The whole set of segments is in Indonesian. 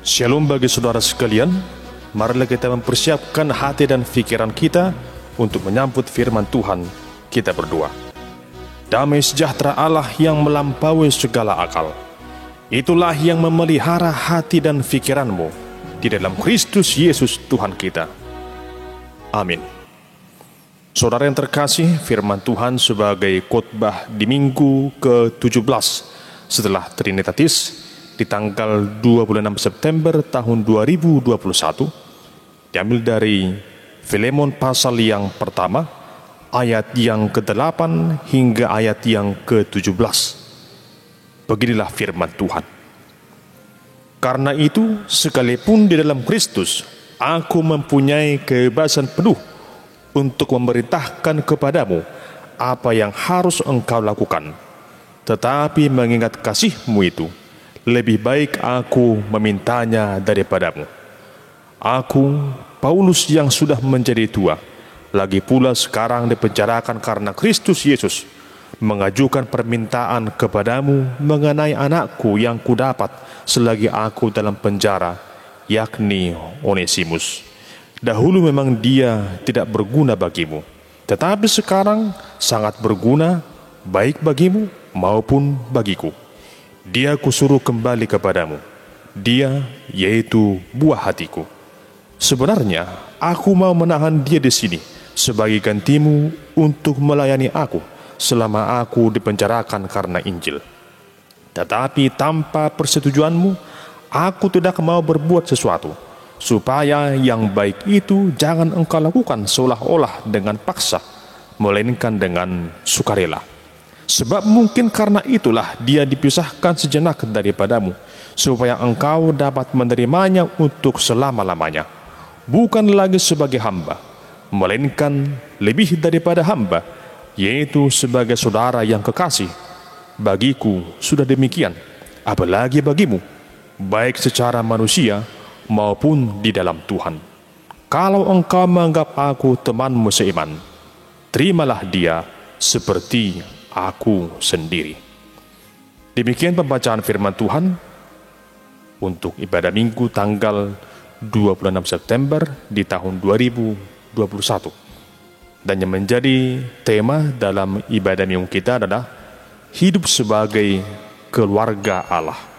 Shalom bagi saudara sekalian, marilah kita mempersiapkan hati dan pikiran kita untuk menyambut firman Tuhan. Kita berdoa. Damai sejahtera Allah yang melampaui segala akal, itulah yang memelihara hati dan pikiranmu di dalam Kristus Yesus Tuhan kita. Amin. Saudara yang terkasih, firman Tuhan sebagai khotbah di minggu ke-17 setelah Trinitatis di tanggal 26 September tahun 2021 diambil dari Filemon pasal yang pertama ayat yang ke-8 hingga ayat yang ke-17. Beginilah firman Tuhan. Karena itu, sekalipun di dalam Kristus aku mempunyai kebebasan penuh untuk memerintahkan kepadamu apa yang harus engkau lakukan, tetapi mengingat kasih-Mu itu, lebih baik aku memintanya daripadamu. Aku, Paulus yang sudah menjadi tua, lagi pula sekarang dipenjarakan karena Kristus Yesus, mengajukan permintaan kepadamu mengenai anakku yang kudapat selagi aku dalam penjara, yakni Onesimus. Dahulu memang dia tidak berguna bagimu, tetapi sekarang sangat berguna baik bagimu maupun bagiku. Dia kusuruh kembali kepadamu. Dia yaitu buah hatiku. Sebenarnya aku mau menahan dia di sini sebagai gantimu untuk melayani aku selama aku dipenjarakan karena Injil. Tetapi tanpa persetujuanmu, aku tidak mau berbuat sesuatu, supaya yang baik itu jangan engkau lakukan seolah-olah dengan paksa, melainkan dengan sukarela. Sebab mungkin karena itulah dia dipisahkan sejenak daripadamu, supaya engkau dapat menerimanya untuk selama-lamanya, bukan lagi sebagai hamba, melainkan lebih daripada hamba, yaitu sebagai saudara yang kekasih. Bagiku sudah demikian, apalagi bagimu, baik secara manusia maupun di dalam Tuhan. Kalau engkau menganggap aku temanmu seiman, terimalah dia seperti aku sendiri. Demikian pembacaan firman Tuhan untuk ibadah minggu tanggal 26 September di tahun 2021. Dan yang menjadi tema dalam ibadah minggu kita adalah hidup sebagai keluarga Allah.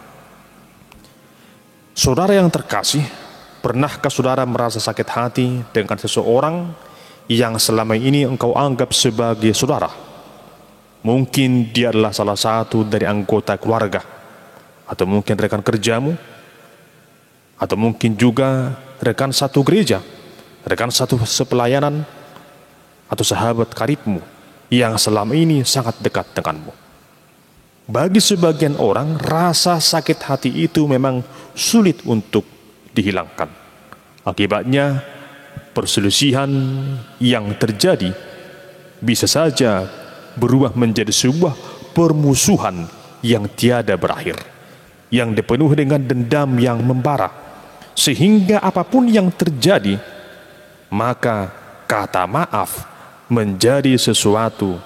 Saudara yang terkasih, pernahkah saudara merasa sakit hati dengan seseorang yang selama ini engkau anggap sebagai saudara? Mungkin dia adalah salah satu dari anggota keluarga, atau mungkin rekan kerjamu, atau mungkin juga rekan satu gereja, rekan satu sepelayanan, atau sahabat karibmu yang selama ini sangat dekat denganmu. Bagi sebagian orang, rasa sakit hati itu memang sulit untuk dihilangkan. Akibatnya, perselisihan yang terjadi bisa saja berubah menjadi sebuah permusuhan yang tiada berakhir, yang dipenuhi dengan dendam yang membara, sehingga apapun yang terjadi, maka kata maaf menjadi sesuatu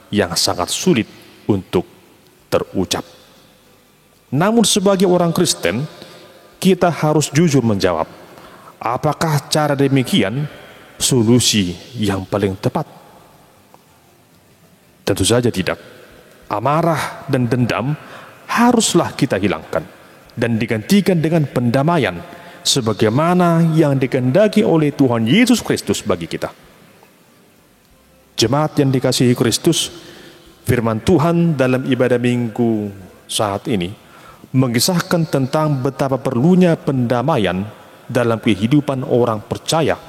yang sangat sulit untuk terucap. Namun sebagai orang Kristen, kita harus jujur menjawab, apakah cara demikian solusi yang paling tepat? Tentu saja tidak. Amarah dan dendam haruslah kita hilangkan dan digantikan dengan pendamaian sebagaimana yang dikehendaki oleh Tuhan Yesus Kristus bagi kita. Jemaat yang dikasihi Kristus, firman Tuhan dalam ibadah minggu saat ini mengisahkan tentang betapa perlunya pendamaian dalam kehidupan orang percaya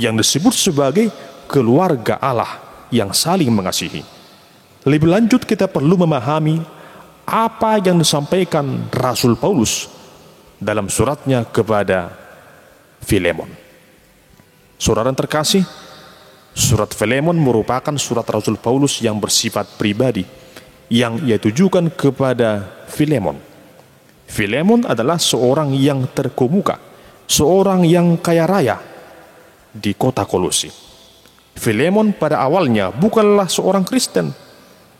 yang disebut sebagai keluarga Allah yang saling mengasihi. Lebih lanjut, kita perlu memahami apa yang disampaikan Rasul Paulus dalam suratnya kepada Filemon. Saudara terkasih, surat Filemon merupakan surat Rasul Paulus yang bersifat pribadi, yang ia tujukan kepada Filemon. Filemon adalah seorang yang terkemuka, seorang yang kaya raya di kota Kolose. Filemon pada awalnya bukanlah seorang Kristen,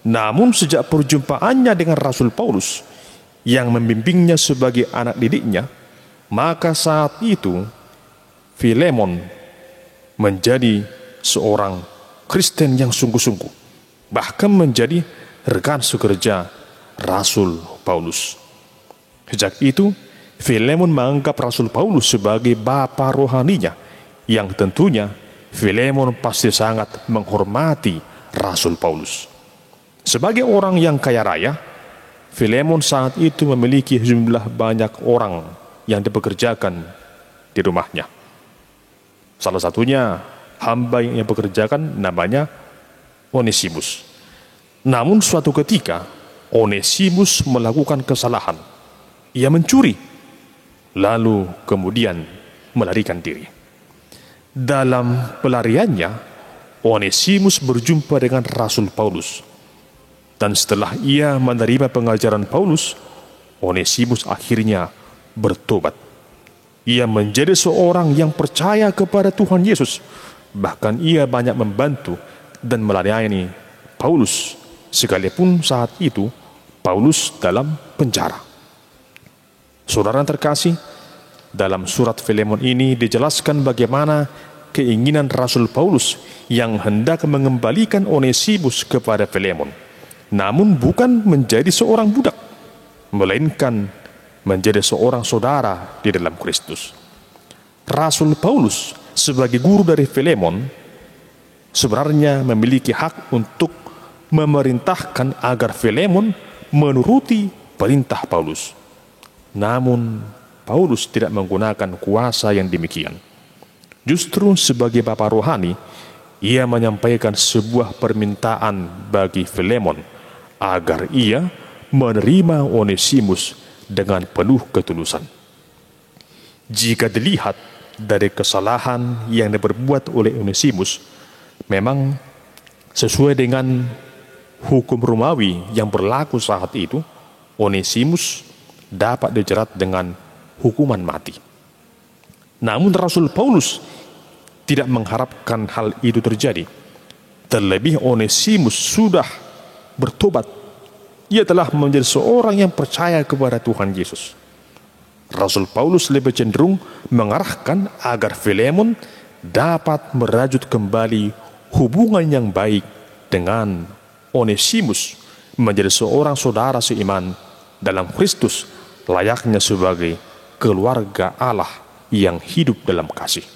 Namun sejak perjumpaannya dengan Rasul Paulus yang membimbingnya sebagai anak didiknya, maka saat itu Filemon menjadi seorang Kristen yang sungguh-sungguh, bahkan menjadi rekan sekerja Rasul Paulus. Sejak itu, Filemon menganggap Rasul Paulus sebagai bapa rohaninya, yang tentunya Filemon pasti sangat menghormati Rasul Paulus. Sebagai orang yang kaya raya, Filemon saat itu memiliki jumlah banyak orang yang dipekerjakan di rumahnya. Salah satunya hamba yang bekerjakan namanya Onesimus. Namun suatu ketika Onesimus melakukan kesalahan. Ia mencuri, lalu kemudian melarikan diri. Dalam pelariannya, Onesimus berjumpa dengan Rasul Paulus. Dan setelah ia menerima pengajaran Paulus, Onesimus akhirnya bertobat. Ia menjadi seorang yang percaya kepada Tuhan Yesus. Bahkan ia banyak membantu dan melayani Paulus, sekalipun saat itu Paulus dalam penjara. Saudara terkasih, dalam surat Filemon ini dijelaskan bagaimana keinginan Rasul Paulus yang hendak mengembalikan Onesimus kepada Filemon, namun bukan menjadi seorang budak, melainkan menjadi seorang saudara di dalam Kristus. Rasul Paulus sebagai guru dari Filemon sebenarnya memiliki hak untuk memerintahkan agar Filemon menuruti perintah Paulus. Namun Paulus tidak menggunakan kuasa yang demikian. Justru sebagai bapa rohani, ia menyampaikan sebuah permintaan bagi Filemon agar ia menerima Onesimus dengan penuh ketulusan. Jika dilihat dari kesalahan yang diperbuat oleh Onesimus, memang sesuai dengan hukum Romawi yang berlaku saat itu, Onesimus dapat dijerat dengan hukuman mati. Namun Rasul Paulus tidak mengharapkan hal itu terjadi. Terlebih Onesimus sudah bertobat. Ia telah menjadi seorang yang percaya kepada Tuhan Yesus. Rasul Paulus lebih cenderung mengarahkan agar Filemon dapat merajut kembali hubungan yang baik dengan Onesimus, menjadi seorang saudara seiman dalam Kristus, layaknya sebagai keluarga Allah yang hidup dalam kasih.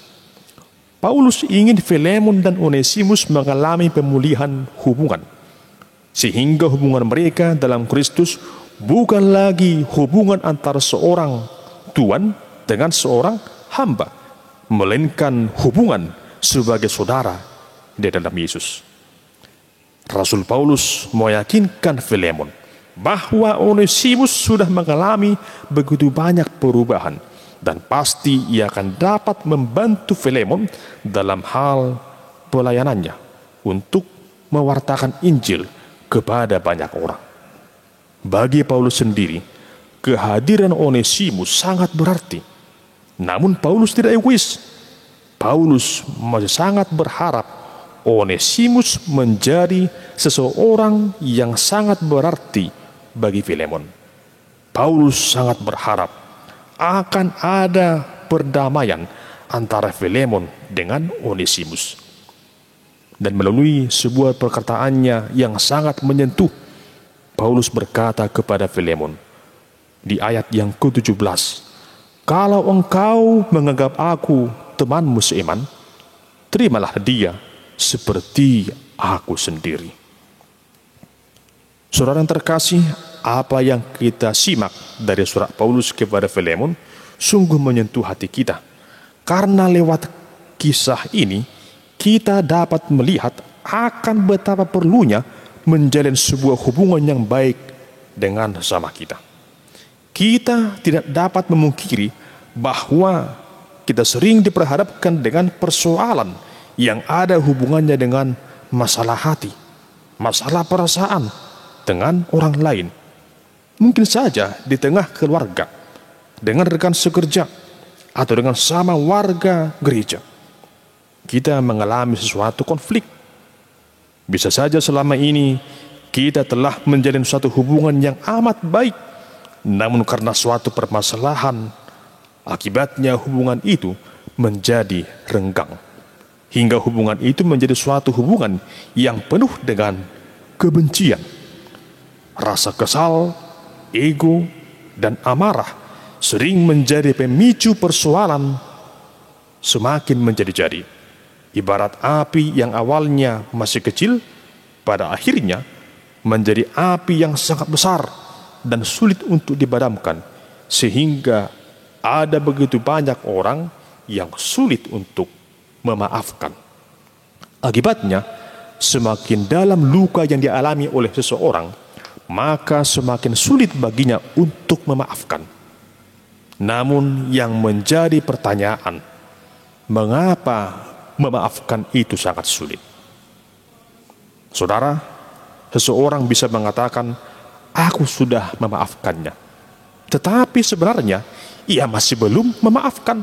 Paulus ingin Filemon dan Onesimus mengalami pemulihan hubungan, sehingga hubungan mereka dalam Kristus bukan lagi hubungan antara seorang tuan dengan seorang hamba, melainkan hubungan sebagai saudara di dalam Yesus. Rasul Paulus meyakinkan Filemon bahwa Onesimus sudah mengalami begitu banyak perubahan, dan pasti ia akan dapat membantu Filemon dalam hal pelayanannya untuk mewartakan Injil kepada banyak orang. Bagi Paulus sendiri, kehadiran Onesimus sangat berarti. Namun Paulus tidak egois. Paulus masih sangat berharap Onesimus menjadi seseorang yang sangat berarti bagi Filemon. Paulus sangat berharap akan ada perdamaian antara Filemon dengan Onesimus. Dan melalui sebuah perkataannya yang sangat menyentuh, Paulus berkata kepada Filemon di ayat yang ke-17, "Kalau engkau menganggap aku temanmu seiman, terimalah dia seperti aku sendiri." Saudara yang terkasih, apa yang kita simak dari surat Paulus kepada Filemon sungguh menyentuh hati kita. Karena lewat kisah ini, kita dapat melihat akan betapa perlunya menjalin sebuah hubungan yang baik dengan sesama kita. Kita tidak dapat memungkiri bahwa kita sering diperhadapkan dengan persoalan yang ada hubungannya dengan masalah hati, masalah perasaan dengan orang lain. Mungkin saja di tengah keluarga, dengan rekan sekerja, atau dengan sama warga gereja. Kita mengalami sesuatu konflik. Bisa saja selama ini kita telah menjalin suatu hubungan yang amat baik, namun karena suatu permasalahan, akibatnya hubungan itu menjadi renggang. Hingga hubungan itu menjadi suatu hubungan yang penuh dengan kebencian. Rasa kesal, ego, dan amarah sering menjadi pemicu persoalan semakin menjadi-jadi. Ibarat api yang awalnya masih kecil, pada akhirnya menjadi api yang sangat besar dan sulit untuk dipadamkan, sehingga ada begitu banyak orang yang sulit untuk memaafkan. Akibatnya, semakin dalam luka yang dialami oleh seseorang, maka semakin sulit baginya untuk memaafkan. Namun yang menjadi pertanyaan, mengapa memaafkan itu sangat sulit? Saudara, seseorang bisa mengatakan, aku sudah memaafkannya. Tetapi sebenarnya, ia masih belum memaafkan.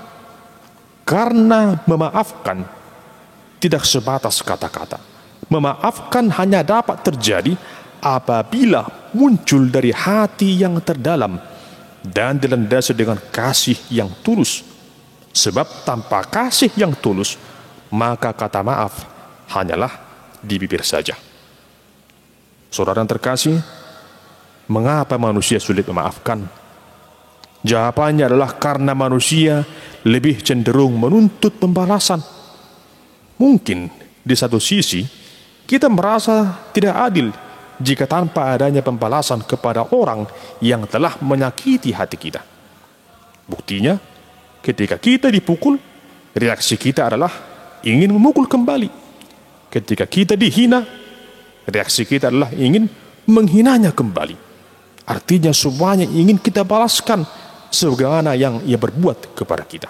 Karena memaafkan tidak sebatas kata-kata. Memaafkan hanya dapat terjadi apabila muncul dari hati yang terdalam dan dilandasi dengan kasih yang tulus. Sebab tanpa kasih yang tulus, maka kata maaf hanyalah di bibir saja. Saudara yang terkasih, mengapa manusia sulit memaafkan? Jawabannya adalah karena manusia lebih cenderung menuntut pembalasan. Mungkin di satu sisi kita merasa tidak adil jika tanpa adanya pembalasan kepada orang yang telah menyakiti hati kita. Buktinya, ketika kita dipukul, reaksi kita adalah ingin memukul kembali. Ketika kita dihina, reaksi kita adalah ingin menghinanya kembali. Artinya semuanya ingin kita balaskan sebagaimana yang ia berbuat kepada kita.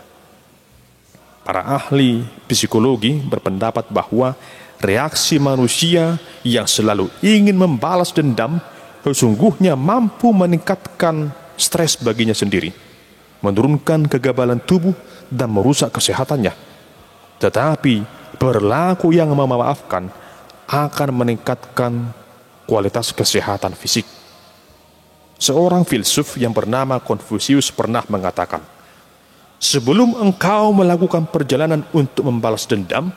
Para ahli psikologi berpendapat bahwa reaksi manusia yang selalu ingin membalas dendam sesungguhnya mampu meningkatkan stres baginya sendiri, menurunkan kekebalan tubuh dan merusak kesehatannya. Tetapi perilaku yang memaafkan akan meningkatkan kualitas kesehatan fisik. Seorang filsuf yang bernama Konfusius pernah mengatakan, sebelum engkau melakukan perjalanan untuk membalas dendam,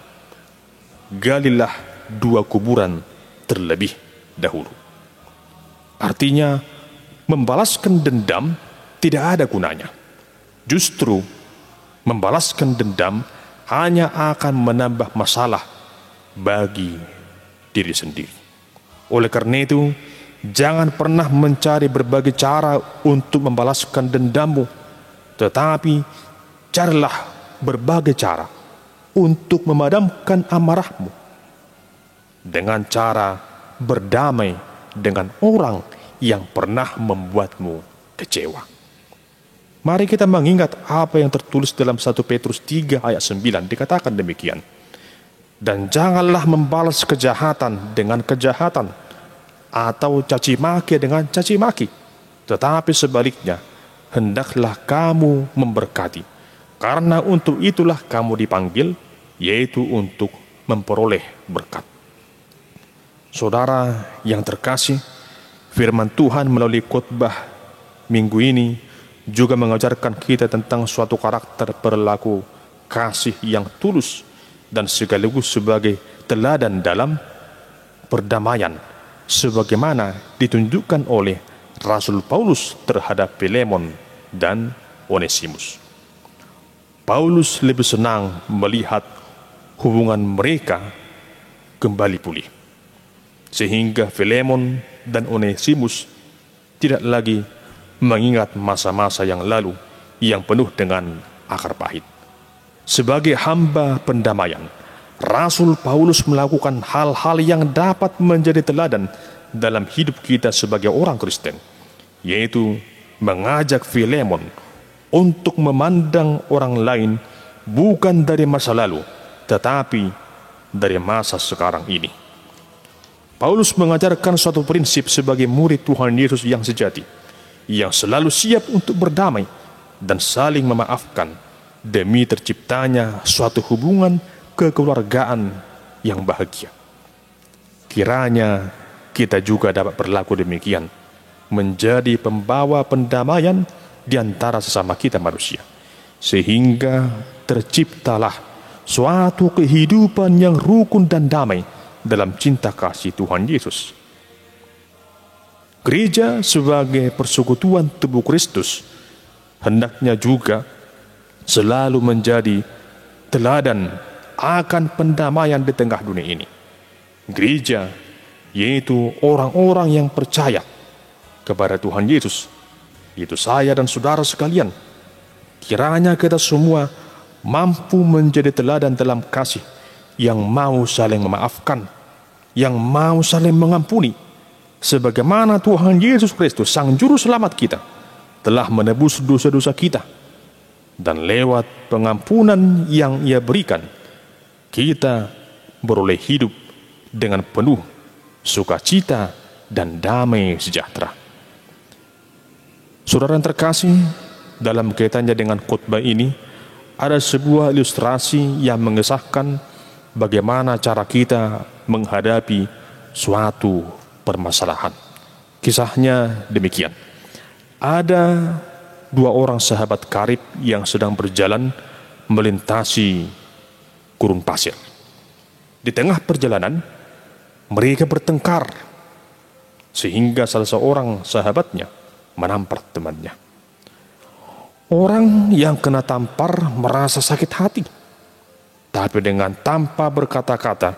galilah 2 kuburan terlebih dahulu. Artinya, membalaskan dendam tidak ada gunanya. Justru, membalaskan dendam hanya akan menambah masalah bagi diri sendiri. Oleh karena itu, jangan pernah mencari berbagai cara untuk membalaskan dendammu, tetapi carilah berbagai cara untuk memadamkan amarahmu dengan cara berdamai dengan orang yang pernah membuatmu kecewa. Mari kita mengingat apa yang tertulis dalam 1 Petrus 3 ayat 9, dikatakan demikian. Dan janganlah membalas kejahatan dengan kejahatan, atau caci maki dengan caci maki, tetapi sebaliknya, hendaklah kamu memberkati, karena untuk itulah kamu dipanggil, yaitu untuk memperoleh berkat. Saudara yang terkasih, firman Tuhan melalui khotbah minggu ini juga mengajarkan kita tentang suatu karakter perilaku kasih yang tulus dan sekaligus sebagai teladan dalam perdamaian, sebagaimana ditunjukkan oleh Rasul Paulus terhadap Filemon dan Onesimus. Paulus lebih senang melihat hubungan mereka kembali pulih, sehingga Filemon dan Onesimus tidak lagi mengingat masa-masa yang lalu yang penuh dengan akar pahit. Sebagai hamba pendamaian, Rasul Paulus melakukan hal-hal yang dapat menjadi teladan dalam hidup kita sebagai orang Kristen, yaitu mengajak Filemon untuk memandang orang lain bukan dari masa lalu, tetapi dari masa sekarang ini. Paulus mengajarkan suatu prinsip sebagai murid Tuhan Yesus yang sejati, yang selalu siap untuk berdamai dan saling memaafkan demi terciptanya suatu hubungan kekeluargaan yang bahagia. Kiranya kita juga dapat berlaku demikian, menjadi pembawa pendamaian di antara sesama kita manusia, sehingga terciptalah suatu kehidupan yang rukun dan damai dalam cinta kasih Tuhan Yesus. Gereja sebagai persekutuan tubuh Kristus hendaknya juga selalu menjadi teladan akan pendamaian di tengah dunia ini. Gereja yaitu orang-orang yang percaya kepada Tuhan Yesus, yaitu saya dan saudara sekalian. Kiranya kita semua mampu menjadi teladan dalam kasih, yang mau saling memaafkan, yang mau saling mengampuni, sebagaimana Tuhan Yesus Kristus, Sang Juru Selamat kita, telah menebus dosa-dosa kita. Dan lewat pengampunan yang Ia berikan, kita beroleh hidup dengan penuh sukacita dan damai sejahtera. Saudara yang terkasih, dalam kaitannya dengan khotbah ini, ada sebuah ilustrasi yang mengesahkan bagaimana cara kita menghadapi suatu permasalahan. Kisahnya demikian. Ada dua orang sahabat karib yang sedang berjalan melintasi gurun pasir. Di tengah perjalanan, mereka bertengkar, sehingga salah seorang sahabatnya menampar temannya. Orang yang kena tampar merasa sakit hati, tapi dengan tanpa berkata-kata,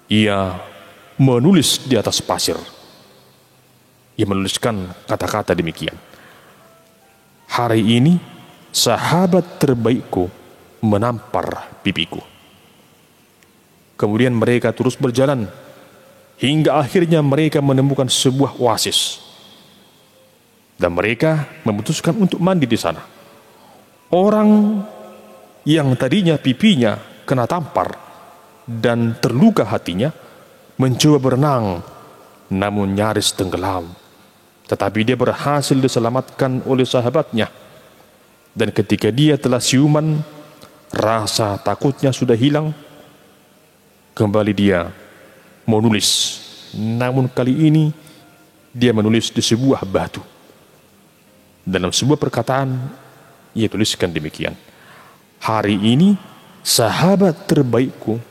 ia menulis di atas pasir. Ia menuliskan kata-kata demikian: "Hari ini sahabat terbaikku menampar pipiku." Kemudian mereka terus berjalan hingga akhirnya mereka menemukan sebuah oasis, dan mereka memutuskan untuk mandi di sana. Orang yang tadinya pipinya kena tampar dan terluka hatinya mencoba berenang, namun nyaris tenggelam. Tetapi dia berhasil diselamatkan oleh sahabatnya. Dan ketika dia telah siuman, rasa takutnya sudah hilang. Kembali dia menulis, namun kali ini dia menulis di sebuah batu. Dalam sebuah perkataan, ia tuliskan demikian: "Hari ini sahabat terbaikku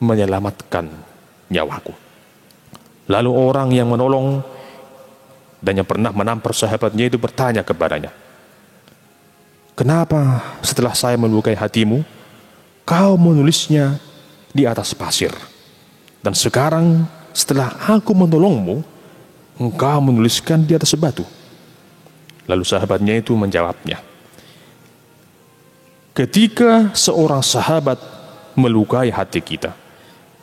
menyelamatkan nyawaku." Lalu orang yang menolong dan yang pernah menampar sahabatnya itu bertanya kepadanya, "Kenapa setelah saya melukai hatimu, kau menulisnya di atas pasir? Dan sekarang setelah aku menolongmu, engkau menuliskan di atas batu?" Lalu sahabatnya itu menjawabnya, "Ketika seorang sahabat melukai hati kita,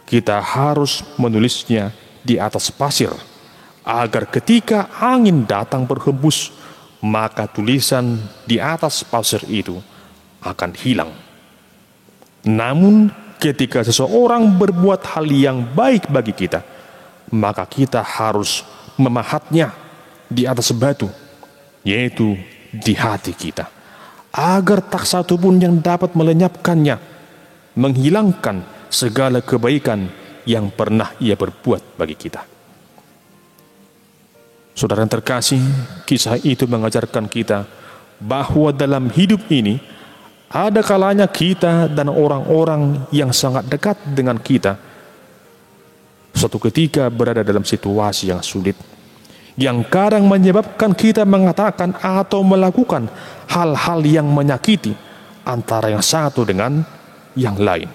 kita harus menulisnya di atas pasir, agar ketika angin datang berhembus, maka tulisan di atas pasir itu akan hilang. Namun ketika seseorang berbuat hal yang baik bagi kita, maka kita harus memahatnya di atas batu, yaitu di hati kita, agar tak satu pun yang dapat melenyapkannya, menghilangkan segala kebaikan yang pernah ia berbuat bagi kita." Saudara yang terkasih, kisah itu mengajarkan kita bahwa dalam hidup ini ada kalanya kita dan orang-orang yang sangat dekat dengan kita suatu ketika berada dalam situasi yang sulit, yang kadang menyebabkan kita mengatakan atau melakukan hal-hal yang menyakiti antara yang satu dengan yang lain.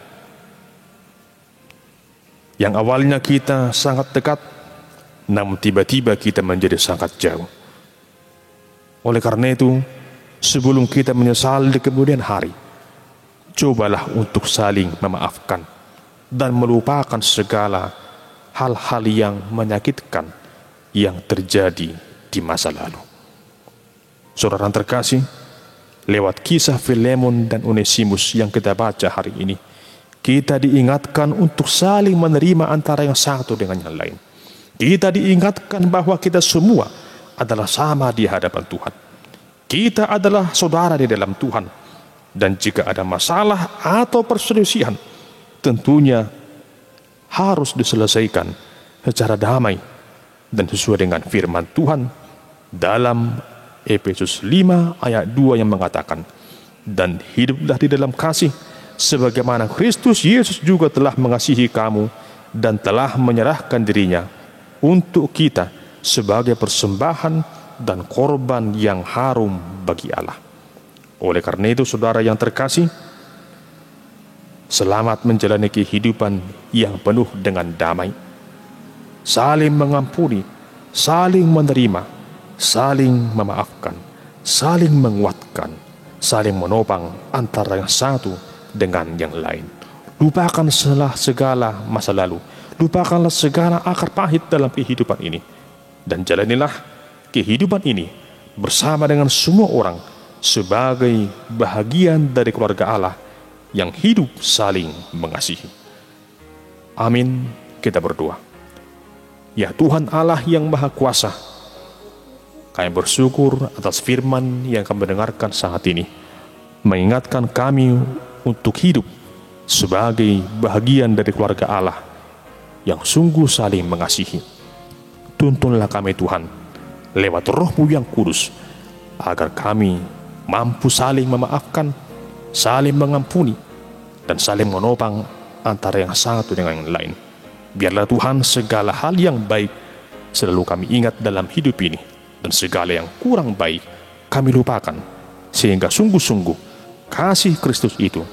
Yang awalnya kita sangat dekat, namun tiba-tiba kita menjadi sangat jauh. Oleh karena itu, sebelum kita menyesal di kemudian hari, cobalah untuk saling memaafkan dan melupakan segala hal-hal yang menyakitkan yang terjadi di masa lalu. Saudara terkasih, lewat kisah Filemon dan Onesimus yang kita baca hari ini, kita diingatkan untuk saling menerima antara yang satu dengan yang lain. Kita diingatkan bahwa kita semua adalah sama di hadapan Tuhan. Kita adalah saudara di dalam Tuhan. Dan jika ada masalah atau perselisihan, tentunya harus diselesaikan secara damai dan sesuai dengan firman Tuhan dalam Efesus 5 ayat 2 yang mengatakan, dan hiduplah di dalam kasih sebagaimana Kristus Yesus juga telah mengasihi kamu dan telah menyerahkan dirinya untuk kita sebagai persembahan dan korban yang harum bagi Allah. Oleh karena itu, saudara yang terkasih, selamat menjalani kehidupan yang penuh dengan damai, saling mengampuni, saling menerima, saling memaafkan, saling menguatkan, saling menopang antara yang satu dengan yang lain. Lupakan segala masa lalu, lupakanlah segala akar pahit dalam kehidupan ini, dan jalanilah kehidupan ini bersama dengan semua orang sebagai bahagian dari keluarga Allah yang hidup saling mengasihi. Amin. Kita berdoa. Ya Tuhan Allah yang Maha Kuasa, kami bersyukur atas firman yang kami dengarkan saat ini, mengingatkan kami untuk hidup sebagai bahagian dari keluarga Allah yang sungguh saling mengasihi. Tuntunlah kami Tuhan lewat Roh-Mu yang kudus, agar kami mampu saling memaafkan, saling mengampuni, dan saling menopang antara yang satu dengan yang lain. Biarlah Tuhan segala hal yang baik selalu kami ingat dalam hidup ini, dan segala yang kurang baik kami lupakan, sehingga sungguh-sungguh kasih Kristus itu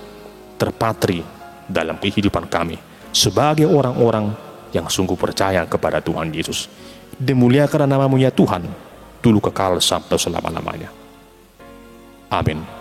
terpatri dalam kehidupan kami sebagai orang-orang yang sungguh percaya kepada Tuhan Yesus. Dimuliakan nama-Mu ya Tuhan, dulu kekal sampai selama-lamanya. Amin.